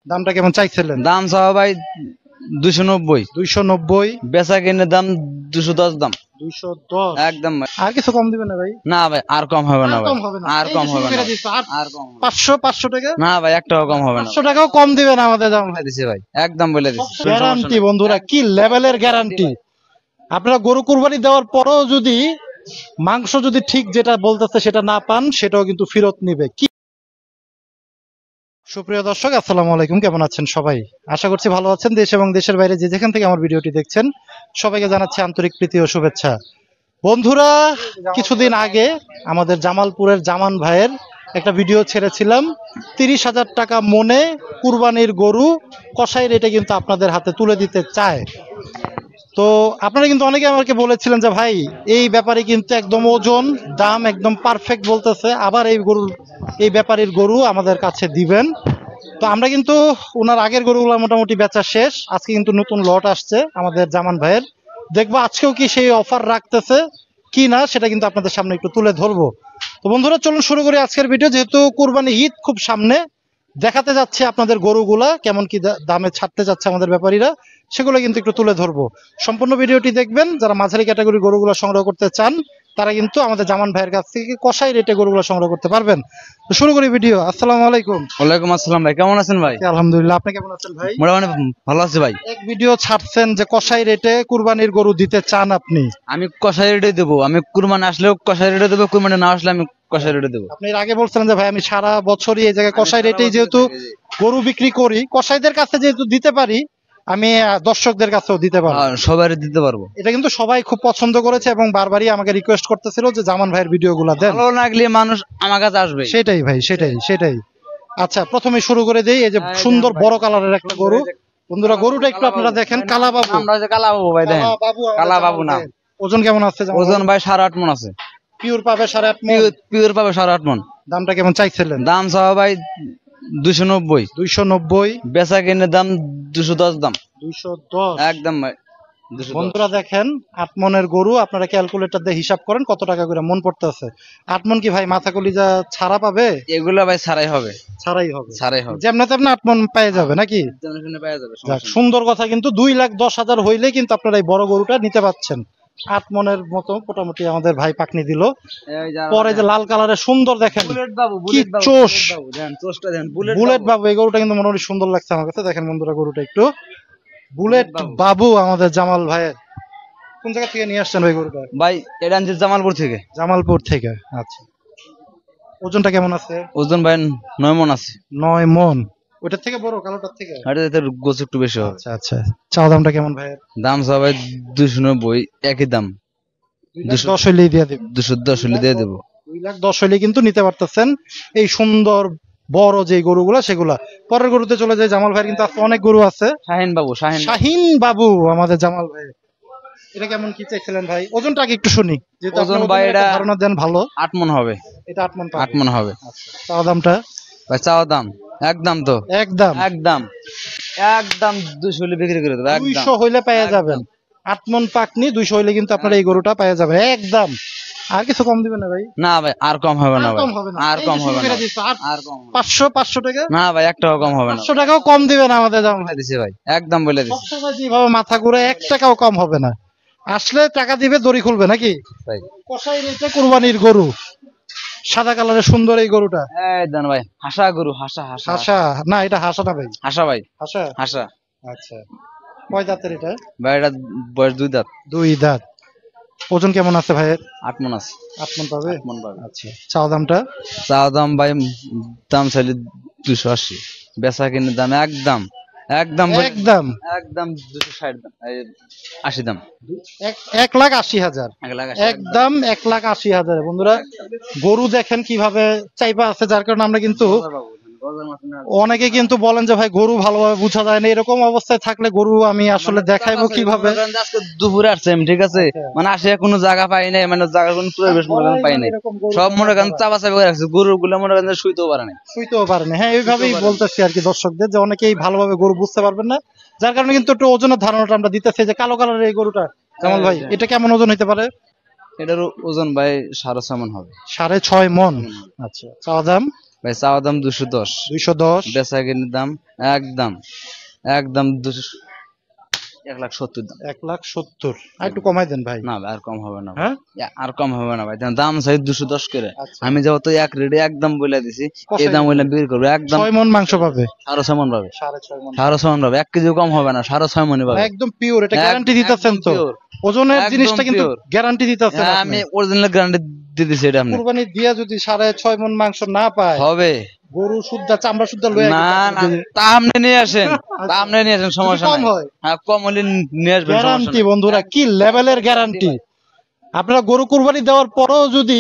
দামটা কেমন চাইছিলেন? দাম চাওয়া ভাই 290। 290। বেচা কিনে দাম 210 দাম। 210 একদম ভাই। আর কিছু কম দিবেন না ভাই? না ভাই আর কম হবে না ভাই। আর এই কম যে শুরু হবে না। করে দিছো, আর কম হবে না। 500 টাকা? না ভাই এক টাকা কম হবে না। 500 টাকাও কম দিবেন আমাদের দাম বলে দিছি ভাই, একদম বলে দিছি। গ্যারান্টি বন্ধুরা, কি লেভেলের গ্যারান্টি! আপনারা গরু কুরবানি দেওয়ার পরেও যদি মাংস যদি ঠিক যেটা বলতেছে সেটা না পান, সেটাও কিন্তু ফেরত নিবে। কি সুপ্রিয় দর্শক, আসসালামু আলাইকুম। কেমন আছেন সবাই? আশা করছি ভালো আছেন। দেশ এবং দেশের বাইরে যে যেখান থেকে আমার ভিডিওটি দেখছেন, সবাইকে জানাচ্ছি আন্তরিক প্রীতি ও শুভেচ্ছা। বন্ধুরা, কিছুদিন আগে আমাদের জামালপুরের জামান ভাইয়ের একটা ভিডিও ছেড়েছিলাম। 30,000 টাকা মনে কুরবানির গরু কসাই রেটে কিন্তু আপনাদের হাতে তুলে দিতে চায়। তো আপনারা কিন্তু অনেকে আমাকে বলেছিলেন যে ভাই, এই ব্যাপারে কিন্তু একদম ওজন দাম একদম পারফেক্ট বলতেছে, আবার এই ব্যাপারীর গরু আমাদের কাছে দিবেন। তো আমরা কিন্তু ওনার আগের গরুগুলো মোটামুটি বেচা শেষ। আজকে কিন্তু নতুন লট আসছে আমাদের জামান ভাইয়ের। দেখবো আজকেও কি সেই অফার রাখতেছে কি না, সেটা কিন্তু আপনাদের সামনে একটু তুলে ধরবো। তো বন্ধুরা, চলুন শুরু করি আজকের ভিডিও। যেহেতু কুরবানি ঈদ খুব সামনে, দেখাতে যাচ্ছে আপনাদের গরুগুলা কেমন কি দামে ছাড়তে যাচ্ছে আমাদের ব্যাপারীরা, সেগুলো কিন্তু একটু তুলে ধরবো। সম্পূর্ণ ভিডিওটি দেখবেন। যারা মাঝারি ক্যাটাগরি গরুগুলো সংগ্রহ করতে চান, তারা কিন্তু আমাদের জামান ভাইয়ের কাছ থেকে কসাই রেটে গরুগুলো সংগ্রহ করতে পারবেন। তো শুরু করি ভিডিও। আসসালামু আলাইকুম। ওয়ালাইকুম আসসালাম ভাই, কেমন আছেন ভাই? আলহামদুলিল্লাহ, আপনি কেমন আছেন ভাই? মোটামুটি ভালো আছি ভাই। এক ভিডিও ছাড়ছেন যে কসাই রেটে কুরবানির গরু দিতে চান আপনি। আমি কষাই রেটে দেবো। আমি কুরবানি আসলেও কষাই রেটে দেবো, কুরবানি না আসলে আমি কষাই রেটে দেবো। আপনি এর আগে বলছিলেন যে ভাই আমি সারা বছরই এই জায়গায় কসাই রেটেই যেহেতু গরু বিক্রি করি, কসাইদের কাছে যেহেতু দিতে পারি, আমি দর্শকদের কাছেও দিতে পারবো। সবাই দিতে পারবো। এটা কিন্তু সবাই খুব পছন্দ করেছে এবং বারবারই আমাকে রিকোয়েস্ট করতেছিল যে জামান ভাইয়ের ভিডিওগুলো দেন। ভালো লাগলে মানুষ আমার কাছে আসবে। সেটাই ভাই, সেটাই। আচ্ছা, প্রথমে শুরু করে দেই। এই যে সুন্দর বড় কালারের একটা গরু। বন্ধুরা, গরুটা একটু আপনারা দেখেন। কালা বাবু। আমরা যে কালা বাবু ভাই, দেখেন কালা বাবু না। ওজন কেমন আছে? ওজন ভাই 8.5 মণ আছে। পিওর পাবে 8.5 মণ? পিওর পাবে 8.5 মণ। দামটা কেমন চাইছিলেন? দাম চাওয়া ভাই 290। 290। বেচা কিনে দাম 210 দাম। 210 একদম ভাই 210। বন্ধুরা দেখেন, 8 মনের গরু। আপনারা ক্যালকুলেটর দিয়ে হিসাব করেন কত টাকা করে মন পড়তেছে। 8 মন কি ভাই মাথা কলিজা ছাড়া পাবে? এগুলা ভাই ছাড়াই হবে। ছাড়াই হবে। ছাড়াই হবে। যেমন তেমন 8 মন পেয়ে যাবে নাকি? জনশনে পেয়ে যাবে। যাক, সুন্দর কথা। কিন্তু 2,10,000 হইলে কিন্তু আপনারা এই বড় গরুটা নিতে পাচ্ছেন। 8 মনের মতো মোটামুটি আমাদের ভাই পাকনি দিল। পরে যে লাল কালারের সুন্দর দেখেন, বুলেট বাবু, কি বুলেট বাবু, চোষ! দেন চোষটা দেন। বুলেট বাবু, এই গরুটা কিন্তু মোটামুটি সুন্দর লাগছে আমার কাছে। দেখেন বন্ধুরা, গরুটা একটু বুলেট বাবু আমাদের জামাল ভাইয়ের। কোন জায়গা থেকে নিয়ে আসছেন ভাই গরুটা? ভাই এটা আনছি জামালপুর থেকে। জামালপুর থেকে। আচ্ছা, ওজনটা কেমন আছে? ওজন ভাই 9 মণ আছে। 9 মণ। ওটার থেকে বড়, কালোটার থেকে? এটা গোছ একটু বেশি হবে। আচ্ছা। চাওয়া দামটা কেমন ভাই? দাম চাও ভাই 290, একই দাম। 210 হইলেই দিয়ে দেব। 210 হলে দিয়ে দেবো। 2,10 হইলে কিন্তু নিতে পারতেছেন এই সুন্দর বড় যে গরুগুলা সেগুলা। পরের গরুতে চলে যায়। জামাল ভাইয়ের কিন্তু আজকে অনেক গরু আছে। শাহিন বাবু, শাহিন বাবু আমাদের জামাল ভাই। এটা কেমন কি চাইছিলেন ভাই? ওজনটা আগে একটু শুনি, যেহেতু ওজন ভাই এটা ধারণা দেন ভালো। 8 মণ হবে। এটা 8 মণ? 8 মণ হবে। চাওয়া দামটা ভাই চাওয়া দাম একদম তো একদম 200 হলে বিক্রি করে দেবো। 200 হইলে পেয়ে যাবেন। 8 মণ পাকনি, 200 হইলে কিন্তু আপনারা এই গরুটা পেয়ে যাবেন একদম। আর কিছু কম দিবেন না ভাই? না ভাই আর কম হবে না ভাই। আর কম হবে না। আর কম 500 টাকা? না ভাই 1 টাকা কম হবে না। 500 টাকাও কম দিবেন আমাদের জামাল ভাই? দিছি ভাই, একদম বলে দিছি। সবসময় যেভাবে মাথা ঘুরে 1 টাকাও কম হবে না। আসলে টাকা দিবে, দড়ি খুলবে নাকি? ভাই কসাই রেটে কুরবানির গরু, সাদা কালারের সুন্দর এই গরুটা। এই দেন ভাই, হাসা গরু, হাসা। না, এটা হাসা না ভাই। হাসা ভাই, হাসা। আচ্ছা, কয় দাঁতের এটা? ভাই এটা বয়স 2 দাঁত। 2 দাঁত। ওজন কেমন আছে ভাইয়ের? 8 মণ আছে। 8 মণ পাবে? 8 মণ পাবে। আচ্ছা, চাওয়া দামটা? চাওয়া দাম ভাই, দাম চাইলে 280, বেচা কিনে দাম একদম 260 দাম, 80 দাম। 1,80,000 একদম 1,80,000। বন্ধুরা, গরু দেখেন কিভাবে চাইপা আছে, যার কারণে আমরা কিন্তু অনেকে কিন্তু বলেন যে ভাই গরু ভালোভাবে বোঝা যায় না। এরকম অবস্থায় থাকলে গরু আমি আসলে দেখাইবো কিভাবে? দুপুরে আসছেন, ঠিক আছে, মানে আসে কোনো জায়গা পাই নাই, মানে জায়গার কোনো পরিবেশ পাই নাই। সব মনে করেন চাপা চাপা করে রাখছে। গরু গুলো মনে করেন শুইতেও পারে না। হ্যাঁ, এইভাবেই বলতেছি আর কি দর্শকদের, যে অনেকেই ভালোভাবে গরু বুঝতে পারবেন না, যার কারণে কিন্তু একটু ওজনের ধারণাটা আমরা দিতেছি। যে কালো কালারের এই গরুটা জামাল ভাই, এটা কেমন ওজন হতে পারে? এটার ওজন ভাই 6.5 মণ হবে। 6.5 মণ। আচ্ছা, চাওয়া দাম? ভাই চাওয়া দাম 210, 210, বেচা কিনে দাম একদম একদম 1,70,000 দাম। 1,70,000 আর একটু কমাই দেন ভাই। না ভাই আর কম হবে না ভাই, হ্যাঁ আর কম হবে না ভাই, দাম চাই 210 করে। আচ্ছা, আমি যাবো তো এক রেটে একদম বলে দিছি, এই দাম বললাম বিক্রি করবো একদম 6 মন মাংস পাবে, 6.5 মন পাবে, 6.5 মন, 6.5 মন পাবে, 1 কেজি কম হবে না, 6.5 মনই পাবে। একদম পিওর, এটা গ্যারান্টি দিতেছেন তো? পিওর, ওজনের একদম জিনিসটা কিন্তু পিওর। গ্যারান্টি দিতেছেন হ্যাঁ, আপনি। আমি অরিজিনাল গ্যারান্টি দিয়ে দিছি এটা। আপনি কুরবানি দিয়া যদি 6.5 মন মাংস না পায়, হবে গরু শুদ্ধা চামড়া শুদ্ধা লয়ে না, না তা আপনি নিয়ে আসেন, তা আপনি নিয়ে আসেন, সমস্যা কম নাই। হয়, হ্যাঁ, কম হলে নিয়ে আসবেন, সমস্যা গ্যারান্টি নাই। বন্ধুরা, কি লেভেলের গ্যারান্টি! আপনারা গরু কুরবানি দেওয়ার পরও যদি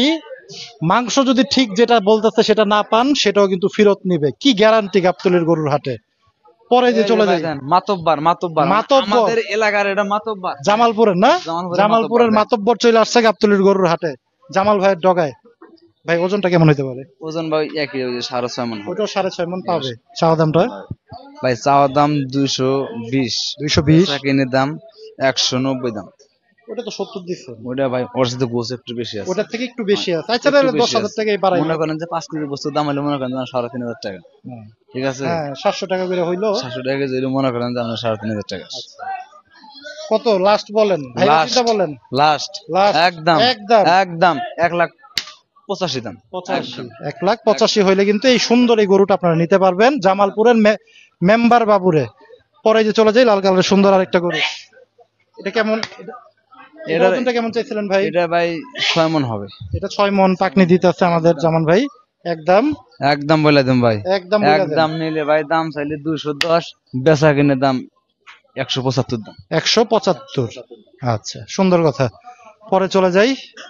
মাংস যদি ঠিক যেটা বলতেছে সেটা না পান, সেটাও কিন্তু ফেরত নিবে। কি গ্যারান্টি গাবতলীর গরুর হাটে! পরে যে চলে যাই মাতব্বর, মাতব্বর, মাতব্বর, আমাদের এলাকার এটা মাতব্বর, জামালপুরের না, জামালপুরের মাতব্বর। মাতব্বর চলে আসছে গাবতলীর গরুর হাটে, জামাল ভাইয়ের ডগায়। ভাই ওজনটা কেমন হইতে পারে? ওজন ভাই একই, ওই যে 6.5 মন হবে। ওটাও 6.5 মন পাবে। চাওয়া দামটা ভাই চাওয়ার দাম 220, 220, কিনে দাম 190 দাম। ওটা তো 70 দিচ্ছে, ওটা ভাই ওর সাথে গোছ একটু বেশি আছে, ওটার থেকে একটু বেশি আছে। আচ্ছা একটু তাহলে বেশি 10,000 আছে। টাকাই বাড়াই। মনে করেন যে 5 কেজি বস্তু দাম হলে মনে করেন যে 3,500 টাকা, ঠিক আছে? হ্যাঁ 700 টাকা করে হইলো। 700 টাকা কেজি হলে মনে করেন যে আপনার 3,500 টাকা। কত লাস্ট বলেন ভাই, চিন্তা বলেন। লাস্ট লাস্ট একদম একদম একদম 1,85,000 দাম। 85, 1,85,000 হইলে কিন্তু এই সুন্দর এই গরুটা আপনারা নিতে পারবেন জামালপুরের মেম্বার বাবুরে। পরে যে চলে যাই লাল কালারের সুন্দর আরেকটা গরু, এটা কেমন? এটা এটা ওজনটা কেমন চাইছিলেন ভাই? এটা ভাই 6 মন হবে। এটা 6 মন পাকনি দিতেছে আমাদের জামান ভাই। একদম একদম বলে দেন ভাই, একদম বলে দেন। একদম নিলে ভাই দাম চাইলে 210, বেচা কিনে দাম 175 দাম। 175, আচ্ছা সুন্দর কথা। পরে চলে যাই,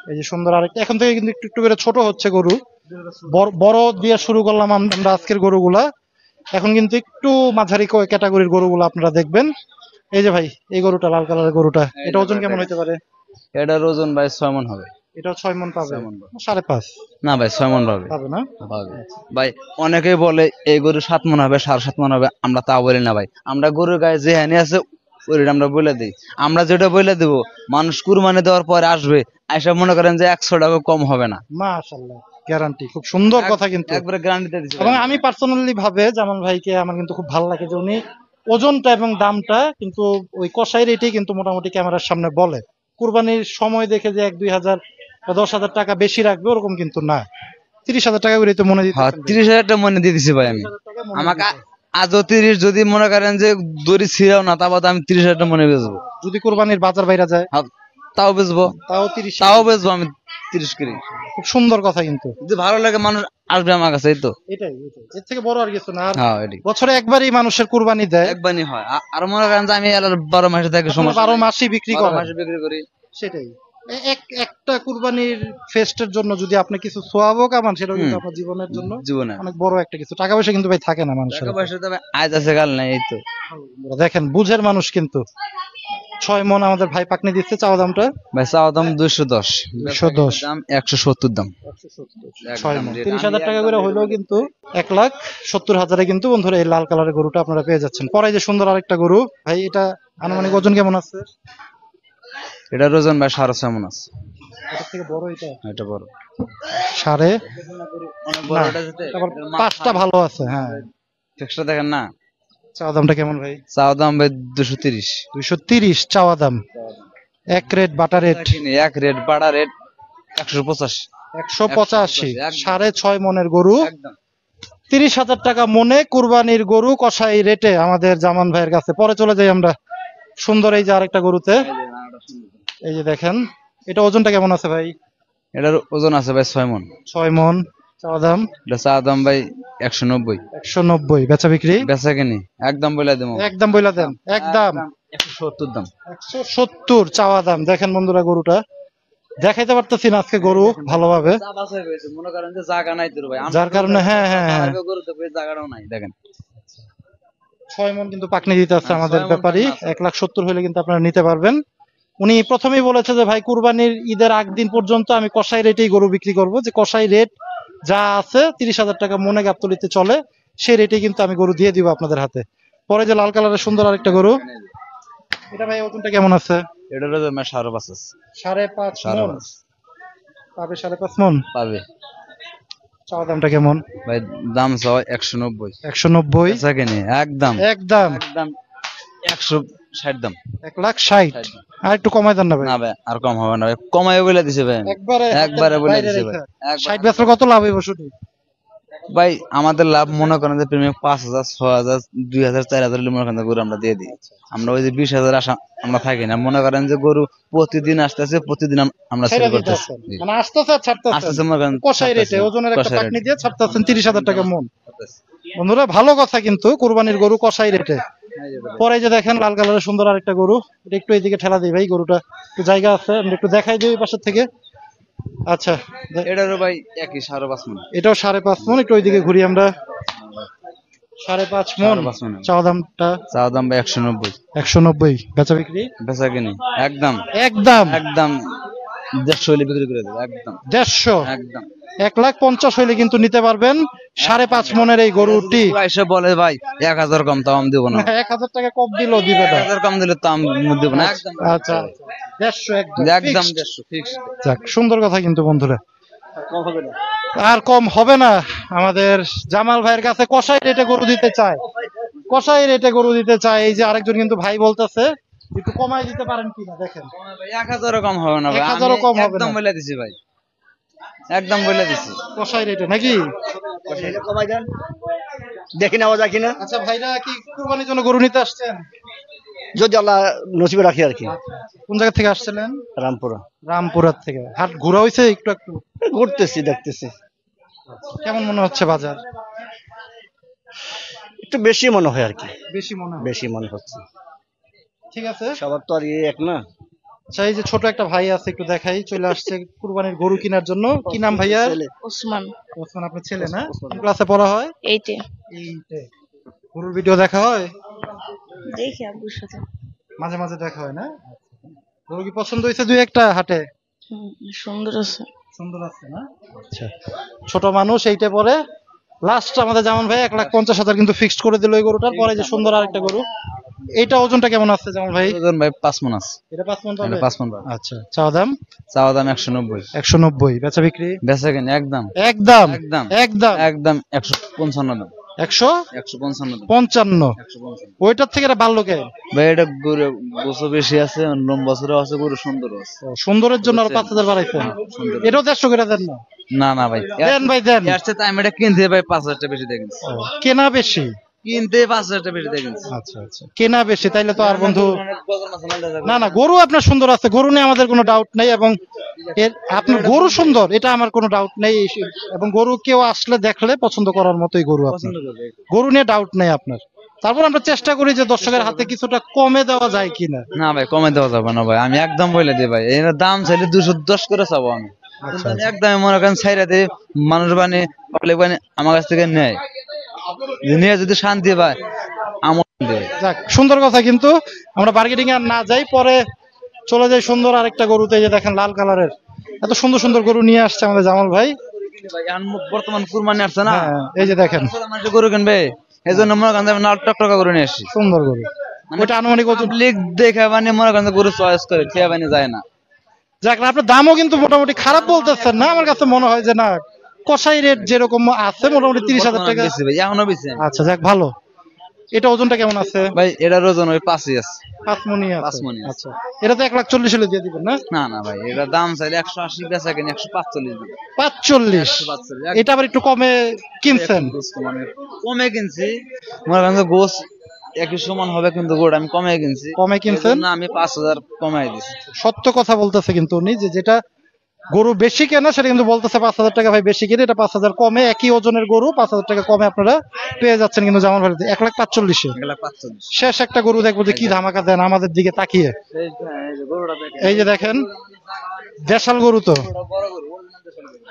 এই যে সুন্দর আরেকটা, এখন থেকে কিন্তু একটু একটু করে ছোট হচ্ছে গরু, বড় দিয়ে শুরু করলাম আমরা আজকের গরুগুলা, এখন কিন্তু একটু মাঝারি ক্যাটাগরির গরুগুলো আপনারা দেখবেন। এই যে ভাই এই গরুটা লাল কালারের গরুটা, এটা ওজন কেমন হইতে পারে? এটার ওজন ভাই 6 মন হবে। এটাও 6 মন পাবে? 6 মন পাবে। 5.5 না ভাই 6 মন পাবে, পাবে না? পাবে ভাই। অনেকেই বলে এই গরু 7 মন হবে, 7.5 মন হবে, আমরা তা বলি না ভাই। আমরা গরুর গায়ে যে হানি আছে ওই রেট আমরা বলে দিই। আমরা যেটা বলে দেব, মানুষ কুরবানি দেওয়ার পরে আসবে, আইসা মনে করেন যে 100 টাকা কম হবে না। মাশাআল্লাহ, গ্যারান্টি, খুব সুন্দর কথা কিন্তু। একবারে গ্যারান্টি দিয়ে দিচ্ছি এবং ভাই। আমি পার্সোনালি ভাবে জামান ভাইকে আমার কিন্তু খুব ভালো লাগে যে উনি ওজনটা এবং দামটা কিন্তু ওই কষাই রেটেই কিন্তু মোটামুটি ক্যামেরার সামনে বলে। কুরবানির সময় দেখে যে 1-2 হাজার বা 10,000 টাকা বেশি রাখবে ওরকম কিন্তু না। 30,000 টাকা করে তো মনে দিতে হ্যাঁ 30,000 টাকা মনে দিয়ে দিছি ভাই আমি। আমাকে আজও 30 যদি মনে করেন যে দড়ি ছিঁড়াও না, তারপর আমি 30,000 টাকা মনে বেচবো। যদি কুরবানির বাজার বাইরে যায় হ্যাঁ, তাও বেচবো, তাও 30, তাও বেচবো আমি 30 করে। খুব সুন্দর কথা কিন্তু। যদি ভালো লাগে মানুষ আসবে আমার কাছে, এই তো। এটাই এটাই, এর থেকে বড় আর কিছু না। আর হ্যাঁ এটাই, বছরে একবারই মানুষের কুরবানি দেয়, একবারই হয়। আর মনে করেন যে আমি 12 মাসে থেকে সমস্যা 12 নাই। মাসই বিক্রি 12 করে। মাসে বিক্রি করি। সেটাই, একটা কুরবানির ফেস্টের জন্য যদি আপনি কিছু সোয়াবও কামান, সেটাও কিন্তু আপনার জীবনের জন্য জীবনে অনেক বড় একটা কিছু। টাকা পয়সা কিন্তু ভাই থাকে না মানুষের। টাকা পয়সা তো ভাই আজ আছে কাল নাই, এই তো। দেখেন বুঝের মানুষ কিন্তু। 6 মন আমাদের ভাই পাকনি দিচ্ছে। চাওয়া দামটা ভাই চাওয়া দাম 210, 210, দাম 170 দাম। 6 মন 30,000 টাকা করে হইলেও কিন্তু 1,70,000 কিন্তু বন্ধুরা এই লাল কালারের গরুটা আপনারা পেয়ে যাচ্ছেন। পরে যে সুন্দর আরেকটা গরু ভাই, এটা আনুমানিক ওজন কেমন আছে? এটার ওজন ভাই 6.5 মন আছে। এটা থেকে বড় এটা? এটা বড়, সাড়ে অনেক বড়। এটা যেতে তারপর পাঁচটা ভালো আছে। হ্যাঁ টেক্সটা দেখেন না। চাওয়া দামটা কেমন ভাই? চাওয়া দাম ভাই 230, 230 চাওয়া দাম। এক রেট বাটা রেট, এক রেট বাড়া রেট 185, 185, 6.5 মনের গরু, একদম 30,000 টাকা মনে কুরবানির গরু কষাই রেটে আমাদের জামান ভাইয়ের কাছে। পরে চলে যাই আমরা সুন্দর এই যে আরেকটা গরুতে, এই যে দেখেন এটা ওজনটা কেমন আছে ভাই? এটার ওজন আছে ভাই 6 মন। 6 মন চাওয়া দাম। এটা চাওয়া দাম ভাই 190, 190 বেচা বিক্রি বেচা কিনি একদম বলে দেবো, একদম বইলা দেন, একদম 170 দাম। 170 চাওয়া দাম। দেখেন বন্ধুরা গরুটা দেখাইতে পারতেছি না আজকে গরু ভালোভাবে, মনে করেন যে জায়গা নাই তোর ভাই, যার কারণে হ্যাঁ হ্যাঁ হ্যাঁ গরু তো জায়গাটাও নাই। দেখেন 6 মন কিন্তু পাকনি দিতে আছে আমাদের 6 মণ ব্যাপারী। পাকনি আছে। 1,70,000 হলে কিন্তু আপনারা নিতে পারবেন। উনি প্রথমেই বলেছে যে ভাই কুরবানির ঈদের আগ দিন পর্যন্ত আমি কষাই রেটেই গরু বিক্রি করব, যে কষাই রেট যা আছে 30,000 টাকা মনে গাবতলিতে চলে, সেই রেটেই কিন্তু আমি গরু দিয়ে দিব আপনাদের হাতে। পরে যে লাল কালারের সুন্দর আরেকটা গরু, এটা ভাই ওজনটা কেমন আছে? এটার ওজন 5.5 আছে। 5.5 মন 5.5 পাবে, 5.5 মন পাবে। চাওয়া দামটা কেমন? ভাই দাম চাও 190, 190, বেচা কিনি একদম একদম একদম 160 দাম। 1,60,000। আর একটু কমাই দেন না ভাই। না ভাই আর কম হবে না ভাই, কমাই বলে দিছে ভাই, একবারে একবারে বলে বাইরে দিছে ভাই। রেখা। 60 বেচলে কত লাভ হইব শুনি? ভাই আমাদের লাভ মনে করেন যে প্রিমিয়াম 5,000, 6,000, 2,000, 4,000 মনে করেন গরু আমরা দিয়ে দিই। আমরা ওই যে 20,000 আশা আমরা থাকি না, মনে করেন যে গরু প্রতিদিন আসতেছে, প্রতিদিন আমরা সেল ছেড়ে করতেছি। দিতেছেন মানে আসতেছে আর ছাড়তেছেন আসতেছে মনে করেন কষাই রেটে ছাড়তেছে, ওজনের একটা কষাই চাকনি rate। দিয়ে ছাড়তেছেন 30,000 টাকা মন। বন্ধুরা ভালো কথা, কিন্তু কুরবানির গরু কষাই রেটে। পরে এই যে দেখেন লাল কালারের সুন্দর আরেকটা গরু, এটা একটু এইদিকে ঠেলা দিই ভাই, গরুটা একটু জায়গা আছে, আমরা একটু দেখাই দিই ওই পাশের থেকে। আচ্ছা, এটারও ভাই একই 5.5 মণ। এটাও 5.5 মন, একটু ওইদিকে ঘুরি আমরা। 5.5 মন 5.5 মণ। চাওয়া দামটা চাওয়া দাম ভাই 190, 190, বেচা বিক্রি বেচা কিনি একদম একদম একদম 150 হলে বিক্রি করে দেবো একদম 150, একদম। 1,50,000 হইলে কিন্তু নিতে পারবেন 5.5 মনের এই গরুটি। এসে বলে ভাই 1,000 কম তাও আমি দেবো না, 1,000 টাকা কম দিলেও দিবে না। 1,000 কম দিলে তো আমি দেবো না একদম। আচ্ছা 150 একদম একদম fixed। 150 ফিক্স। যাক, সুন্দর কথা কিন্তু বন্ধুরা, আর কম হবে না। আমাদের জামাল ভাইয়ের কাছে কষাই রেটে গরু দিতে চায়, কষাই রেটে গরু দিতে চায়। এই যে আরেকজন কিন্তু ভাই বলতেছে একটু কমাই দিতে পারেন কিনা, দেখেন 1,000 কম হবে না ভাই, 1,000 কম হবে একদম না। বলে দিছি ভাই, একদম বলে দিছি। কষাই রেটে নাকি? কমাই দেন, দেখি নেওয়া যায় কিনা, আচ্ছা, ভাইরা কি কুরবানির জন্য গরু নিতে আসছেন? যদি আল্লাহ নসিবে রাখি আর কি। কোন জায়গা থেকে আসছিলেন? রামপুরা রামপুরার থেকে। হাট ঘোরা হয়েছে একটু একটু? ঘুরতেছি, দেখতেছি, কেমন মনে হচ্ছে বাজার? একটু বেশি মনে হয় আর কি, বেশি মনে হয়। বেশি মনে হচ্ছে। ঠিক আছে। সবার তো আর এক না। আচ্ছা, এই যে ছোট একটা ভাই আছে, একটু দেখাই, চলে আসছে কুরবানির গরু কেনার জন্য। কি নাম ভাইয়া? ছেলে। ওসমান, ওসমান, আপনার ছেলে না? কোন ক্লাসে পড়া হয়? 8-এ। এইটে। গরুর ভিডিও দেখা হয়? দেখি আব্বুর সাথে। মাঝে মাঝে দেখা হয় না? গরু কি পছন্দ হয়েছে দুই একটা হাটে? সুন্দর আছে। সুন্দর আছে না? আচ্ছা, ছোট মানুষ এইটা পরে লাস্ট আমাদের জামান ভাই 1,50,000 কিন্তু ফিক্সড করে দিল এই গরুটার। পরে যে সুন্দর আরেকটা গরু, এইটা ওজনটা কেমন আছে জামান ভাই? ওজন ভাই 5 মণ আছে, এটা 5 মণ এটা পাবে? 5 মণ পাবে। আচ্ছা, চাওয়া দাম চাওয়া দাম 190, 190, বেচা বিক্রি বেচা কিনি একদম একদম একদম একদম একদম 155 দাম, 155। 155 155। ওইটার থেকে এটা বাড়লো কে? ভাই এটা গরু গোছ বেশি আছে, অন্য বছরও আছে, গরু সুন্দর আছে। সুন্দরের জন্য আর 5,000 বাড়াইছেন? সুন্দর। এটাও 150 করে দেন না? না না ভাই, দেন ভাই দেন। এর সাথে আমি এটা কিনতে ভাই 5,000 টাকা বেশি দিয়ে কিনছি, কেনা বেশি? কিনতে 5,000 টাকা বেশি দিয়ে কিনছি। আচ্ছা আচ্ছা, কেনা বেশি, তাইলে তো আর বন্ধু না না, গরু আপনার সুন্দর আছে, গরু নিয়ে আমাদের কোনো ডাউট নেই, এবং আপনার গরু সুন্দর এটা আমার কোনো ডাউট নেই, এবং গরু কেউ আসলে দেখলে পছন্দ করার মতোই গরু আপনার, গরু নিয়ে ডাউট নেই আপনার। তারপর আমরা চেষ্টা করি যে দর্শকের হাতে কিছুটা কমে দেওয়া যায় কিনা। না ভাই কমে দেওয়া যাবে না ভাই, আমি একদম বলে দিই ভাই, এর দাম চাইলে 210 করে চাবো আমি, কিন্তু আমি একদম মনে করেন ছাইরা দিই, মানুষ বানি পাবলিক বানি আমার কাছ থেকে নেয়, নিয়ে যদি শান্তি পায় আমার দেয়। যাক, সুন্দর কথা, কিন্তু আমরা বার্গেনিং আর না যাই, পরে চলে যাই সুন্দর আরেকটা গরুতে। এই যে দেখেন লাল কালারের এত সুন্দর সুন্দর গরু নিয়ে আসছে আমাদের জামাল ভাই। বর্তমান কুরবানি আসছে না, হ্যাঁ, এই যে দেখেন মানুষ গরু কিনবে, এই জন্য মনে করেন আমি লাল টকটকা গরু নিয়ে আসি, সুন্দর গরু, ওটা আনুমানিক ওজন। পাবলিক দেখে মানে মনে করেন গরু চয়েস করে, খেয়ে বানি যায় না। যাক, আপনার দামও কিন্তু মোটামুটি খারাপ বলতেছেন না, আমার কাছে মনে হয় যে না, কষাই রেট যেরকম আছে মোটামুটি 30,000 টাকা। বেশি ভাই, এখনো বেশি। আচ্ছা, যাক ভালো। এটা ওজনটা কেমন আছে? ভাই এটার ওজন ওই 5ই আছে। 5 মণই আছে। 5 মণই আছে। আচ্ছা, এটা তো 1,40,000 হলে দিয়ে দিবেন না? না না ভাই, এটা দাম চাইলে 180, বেচা কিনে 145 দাম। 45। 145 এটা আবার একটু কমে কিনছেন? মানে কমে কিনছি, মনে করেন যে গোস একই সমান হবে, কিন্তু গোড় আমি কমে কিনছি, কমে কিনছেন? না আমি 5,000 কমাই দিছি। সত্য কথা বলতেছে কিন্তু উনি, যে যেটা গরু বেশি কেনা সেটা কিন্তু বলতেছে 5,000 টাকা ভাই বেশি কিনে, এটা 5,000 কমে, একই ওজনের গরু 5,000 টাকা কমে আপনারা পেয়ে যাচ্ছেন কিন্তু জামান ভাই 1,45,000। 145। শেষ একটা গরু দেখবো যে কি ধামাকা দেন আমাদের দিকে তাকিয়ে। এই যে গরুটা দেখেন, এই যে দেখেন দেশাল গরু, তো বড় গরু,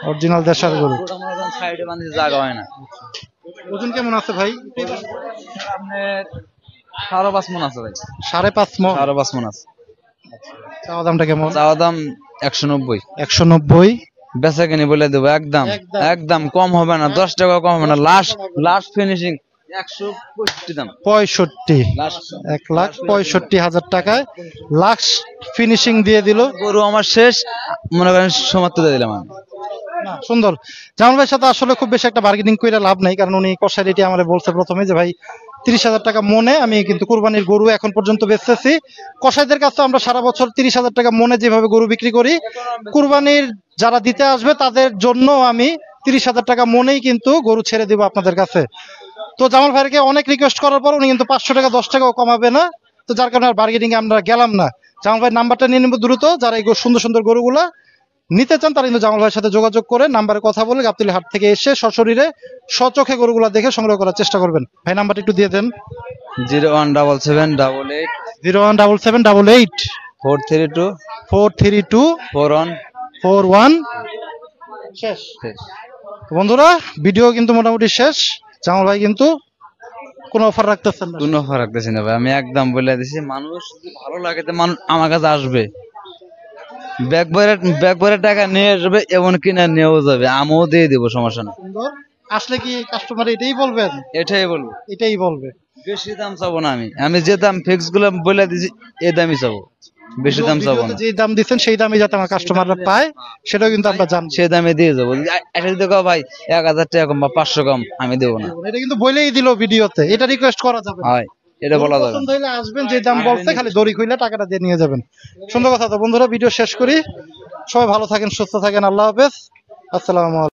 অরিজিনাল দেশাল গরু। গরুটা মনে করেন সাইডে বাঁধতে জায়গা হয় না। ওজন কেমন আছে ভাই? আপনার 5.5 মণ আছে ভাই, 5.5 মণ। 5.5 মণ আছে। চাওয়া দামটা কেমন? চাওয়া দাম 190, 190, বেচা কিনি বলে দেবো একদম একদম। একদম কম হবে না, 10 টাকা কম হবে না, লাস্ট লাস্ট ফিনিশিং 165 দাম। 65, লাস্ট 1,65,000 টাকায় লাস্ট ফিনিশিং দিয়ে দিল। গরু আমার শেষ, মনে করেন সমাপ্ত দিয়ে দিলাম আমি। না, সুন্দর। জামাল ভাইয়ের সাথে আসলে খুব বেশি একটা বার্গেনিং করে লাভ নাই, কারণ উনি কষাই রেটে আমার বলছে প্রথমে যে ভাই 30,000 টাকা মনে আমি কিন্তু কুরবানির গরু এখন পর্যন্ত বেচতেছি। কষাইদের কাছে আমরা সারা বছর 30,000 টাকা মনে যেভাবে গরু বিক্রি করি, কুরবানির যারা দিতে আসবে তাদের জন্য আমি 30,000 টাকা মনেই কিন্তু গরু ছেড়ে দিব আপনাদের কাছে। তো জামাল ভাইকে অনেক রিকোয়েস্ট করার পর উনি কিন্তু 500 টাকা 10 টাকাও কমাবে না, তো যার কারণে আর বার্গেনিং আমরা গেলাম না। জামাল ভাইয়ের নাম্বারটা নিয়ে নিব দ্রুত, যারা এই সুন্দর সুন্দর গরুগুলা নিতে চান তারা কিন্তু জামাল ভাইয়ের সাথে যোগাযোগ করে নাম্বারে কথা বলে গাবতলী হাট থেকে এসে সশরীরে সচোখে গরুগুলা দেখে সংগ্রহ করার চেষ্টা করবেন। ভাই নাম্বারটা একটু দিয়ে দেন। 017788 017788 432 432 41 41 শেষ। তো বন্ধুরা, ভিডিও কিন্তু মোটামুটি শেষ। জামাল ভাই কিন্তু কোনো অফার রাখতেছেন না। কোনো ফারাক দিছি না ভাই, আমি একদম বলে দিছি, মানুষ যদি ভালো লাগে তো মানুষ আমার কাছে আসবে, ব্যাগ ভরে টাকা নিয়ে আসবে, এমন কিনা নিয়েও যাবে, আমিও দিয়ে দিব, সমস্যা না। সুন্দর। আসলে কি কাস্টমার এটাই বলবেন? এটাই বলবো, এটাই বলবে। বেশি দাম চাবো না, আমি যে দাম ফিক্স গুলো বলে দিছি এই দামই চাবো, বেশি দাম চাবো না। ভিডিওতে যে দাম দিচ্ছেন সেই দামে যাতে আমার কাস্টমাররা পায় সেটাও কিন্তু আমরা জানবো। সে দামে দিয়ে যাবো। এটা যদি কও ভাই 1000 টাকা কম বা 500 কম, আমি দেবো না। এটা কিন্তু বলেই দিল ভিডিওতে, এটা রিকোয়েস্ট করা যাবে না। হয়, এটা বলা যাবে পছন্দ না। হইলে আসবেন, যে দাম বলছে খালি দড়ি খুইলে টাকাটা দিয়ে নিয়ে যাবেন। সুন্দর কথা। তো বন্ধুরা, ভিডিও শেষ করি। সবাই ভালো থাকেন, সুস্থ থাকেন, আল্লাহ হাফেজ, আসসালামু আলাইকুম।